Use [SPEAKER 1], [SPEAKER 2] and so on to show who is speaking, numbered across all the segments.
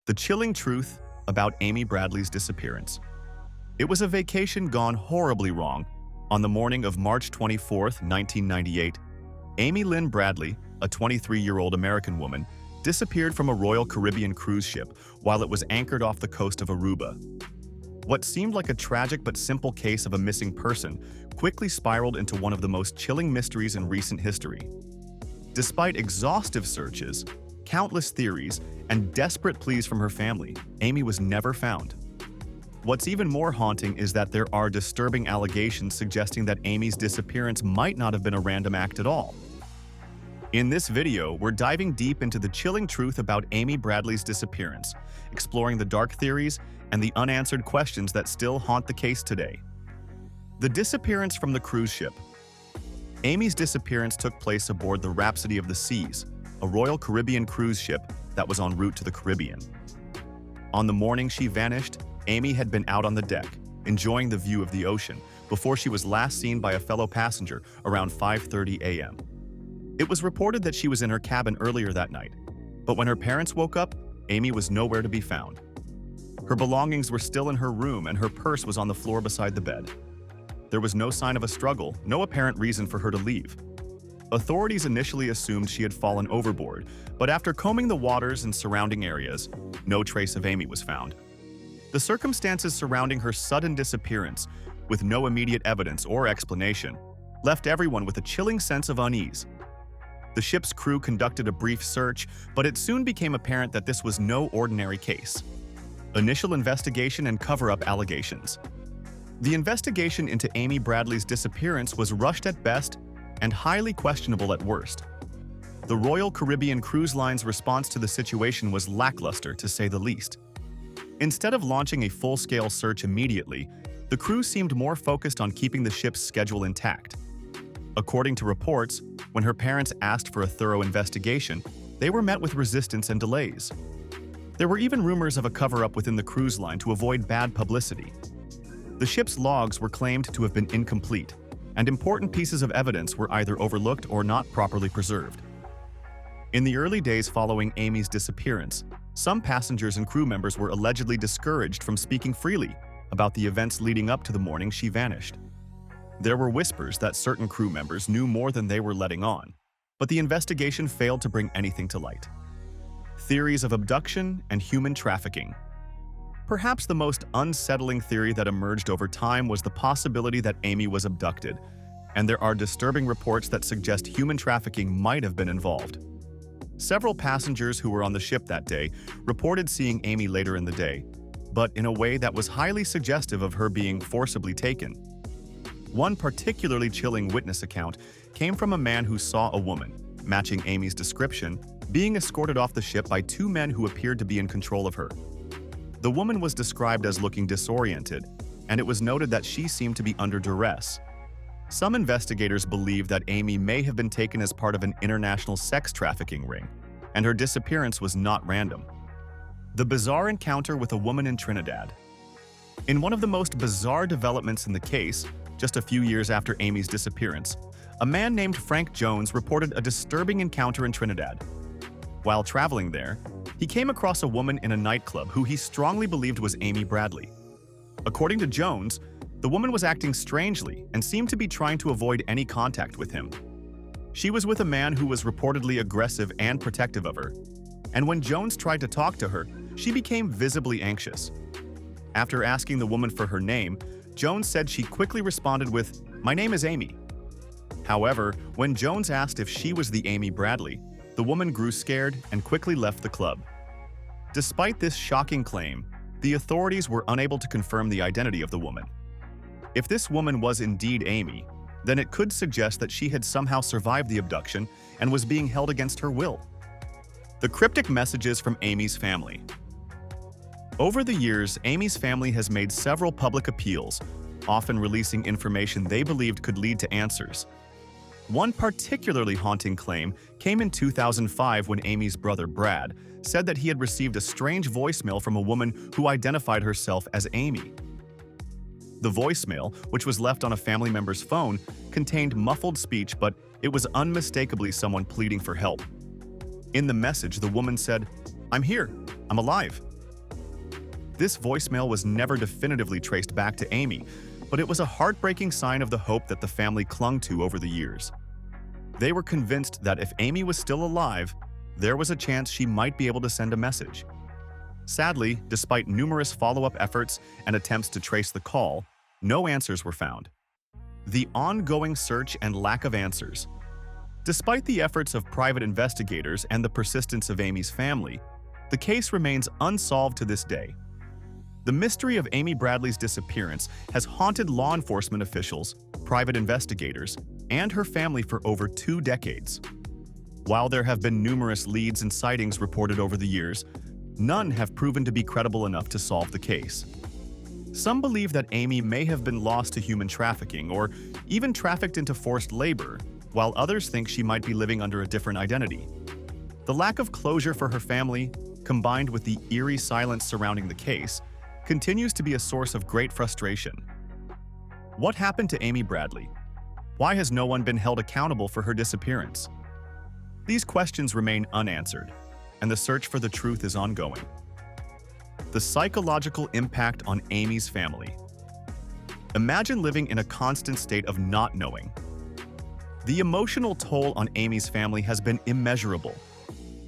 [SPEAKER 1] The chilling truth about Amy Bradley's disappearance. It was a vacation gone horribly wrong. On the morning of March 24, 1998, Amy Lynn Bradley, a 23-year-old American woman, disappeared from a Royal Caribbean cruise ship while it was anchored off the coast of Aruba. What seemed like a tragic but simple case of a missing person quickly spiraled into one of the most chilling mysteries in recent history. Despite exhaustive searches, countless theories, and desperate pleas from her family, Amy was never found. What's even more haunting is that there are disturbing allegations suggesting that Amy's disappearance might not have been a random act at all. In this video, we're diving deep into the chilling truth about Amy Bradley's disappearance, exploring the dark theories and the unanswered questions that still haunt the case today. The disappearance from the cruise ship. Amy's disappearance took place aboard the Rhapsody of the Seas, a Royal Caribbean cruise ship that was en route to the Caribbean. On the morning she vanished, Amy had been out on the deck, enjoying the view of the ocean, before she was last seen by a fellow passenger around 5:30 a.m. It was reported that she was in her cabin earlier that night, but when her parents woke up, Amy was nowhere to be found. Her belongings were still in her room and her purse was on the floor beside the bed. There was no sign of a struggle, no apparent reason for her to leave. Authorities initially assumed she had fallen overboard, but after combing the waters and surrounding areas, no trace of Amy was found. The circumstances surrounding her sudden disappearance, with no immediate evidence or explanation, left everyone with a chilling sense of unease. The ship's crew conducted a brief search, but it soon became apparent that this was no ordinary case. Initial investigation and cover-up allegations. The investigation into Amy Bradley's disappearance was rushed at best and highly questionable at worst. The Royal Caribbean Cruise Line's response to the situation was lackluster, to say the least. Instead of launching a full-scale search immediately, the crew seemed more focused on keeping the ship's schedule intact. According to reports, when her parents asked for a thorough investigation, they were met with resistance and delays. There were even rumors of a cover-up within the cruise line to avoid bad publicity. The ship's logs were claimed to have been incomplete, and important pieces of evidence were either overlooked or not properly preserved. In the early days following Amy's disappearance, some passengers and crew members were allegedly discouraged from speaking freely about the events leading up to the morning she vanished. There were whispers that certain crew members knew more than they were letting on, but the investigation failed to bring anything to light. Theories of abduction and human trafficking. Perhaps the most unsettling theory that emerged over time was the possibility that Amy was abducted, and there are disturbing reports that suggest human trafficking might have been involved. Several passengers who were on the ship that day reported seeing Amy later in the day, but in a way that was highly suggestive of her being forcibly taken. One particularly chilling witness account came from a man who saw a woman, matching Amy's description, being escorted off the ship by two men who appeared to be in control of her. The woman was described as looking disoriented, and it was noted that she seemed to be under duress. Some investigators believe that Amy may have been taken as part of an international sex trafficking ring, and her disappearance was not random. The bizarre encounter with a woman in Trinidad. In one of the most bizarre developments in the case, just a few years after Amy's disappearance, a man named Frank Jones reported a disturbing encounter in Trinidad. While traveling there, he came across a woman in a nightclub who he strongly believed was Amy Bradley. According to Jones, the woman was acting strangely and seemed to be trying to avoid any contact with him. She was with a man who was reportedly aggressive and protective of her, and when Jones tried to talk to her, she became visibly anxious. After asking the woman for her name, Jones said she quickly responded with, "My name is Amy." However, when Jones asked if she was the Amy Bradley, the woman grew scared and quickly left the club. Despite this shocking claim, the authorities were unable to confirm the identity of the woman. If this woman was indeed Amy, then it could suggest that she had somehow survived the abduction and was being held against her will. The cryptic messages from Amy's family. Over the years, Amy's family has made several public appeals, often releasing information they believed could lead to answers. One particularly haunting claim came in 2005 when Amy's brother Brad said that he had received a strange voicemail from a woman who identified herself as Amy. The voicemail, which was left on a family member's phone, contained muffled speech, but it was unmistakably someone pleading for help. In the message, the woman said, "I'm here. I'm alive. This voicemail was never definitively traced back to Amy, but it was a heartbreaking sign of the hope that the family clung to over the years. They were convinced that if Amy was still alive, there was a chance she might be able to send a message. Sadly, despite numerous follow-up efforts and attempts to trace the call, no answers were found. The ongoing search and lack of answers. Despite the efforts of private investigators and the persistence of Amy's family, the case remains unsolved to this day. The mystery of Amy Bradley's disappearance has haunted law enforcement officials, private investigators, and her family for over 2 decades. While there have been numerous leads and sightings reported over the years, none have proven to be credible enough to solve the case. Some believe that Amy may have been lost to human trafficking or even trafficked into forced labor, while others think she might be living under a different identity. The lack of closure for her family, combined with the eerie silence surrounding the case, continues to be a source of great frustration. What happened to Amy Bradley? Why has no one been held accountable for her disappearance? These questions remain unanswered, and the search for the truth is ongoing. The psychological impact on Amy's family. Imagine living in a constant state of not knowing. The emotional toll on Amy's family has been immeasurable.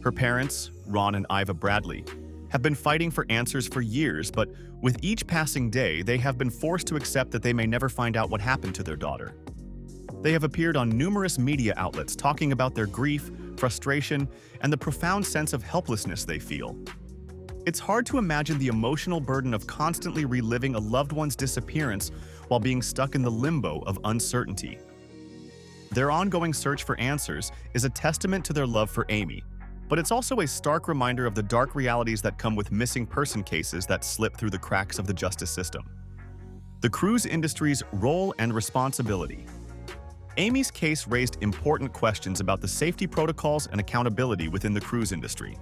[SPEAKER 1] Her parents, Ron and Iva Bradley, have been fighting for answers for years, but with each passing day, they have been forced to accept that they may never find out what happened to their daughter. They have appeared on numerous media outlets talking about their grief, frustration, and the profound sense of helplessness they feel. It's hard to imagine the emotional burden of constantly reliving a loved one's disappearance while being stuck in the limbo of uncertainty. Their ongoing search for answers is a testament to their love for Amy, but it's also a stark reminder of the dark realities that come with missing person cases that slip through the cracks of the justice system. The cruise industry's role and responsibility. Amy's case raised important questions about the safety protocols and accountability within the cruise industry.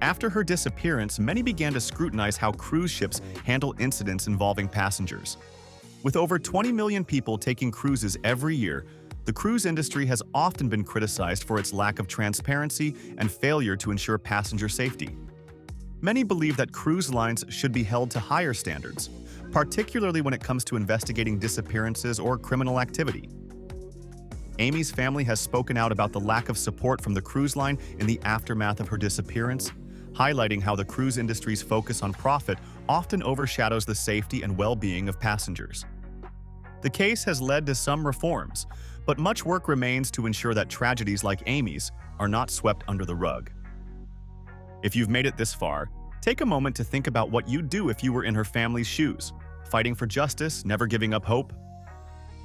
[SPEAKER 1] After her disappearance, many began to scrutinize how cruise ships handle incidents involving passengers. With over 20 million people taking cruises every year, the cruise industry has often been criticized for its lack of transparency and failure to ensure passenger safety. Many believe that cruise lines should be held to higher standards, particularly when it comes to investigating disappearances or criminal activity. Amy's family has spoken out about the lack of support from the cruise line in the aftermath of her disappearance, highlighting how the cruise industry's focus on profit often overshadows the safety and well-being of passengers. The case has led to some reforms, but much work remains to ensure that tragedies like Amy's are not swept under the rug. If you've made it this far, take a moment to think about what you'd do if you were in her family's shoes, fighting for justice, never giving up hope.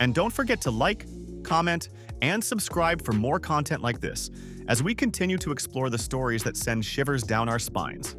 [SPEAKER 1] And don't forget to like, comment, and subscribe for more content like this, as we continue to explore the stories that send shivers down our spines.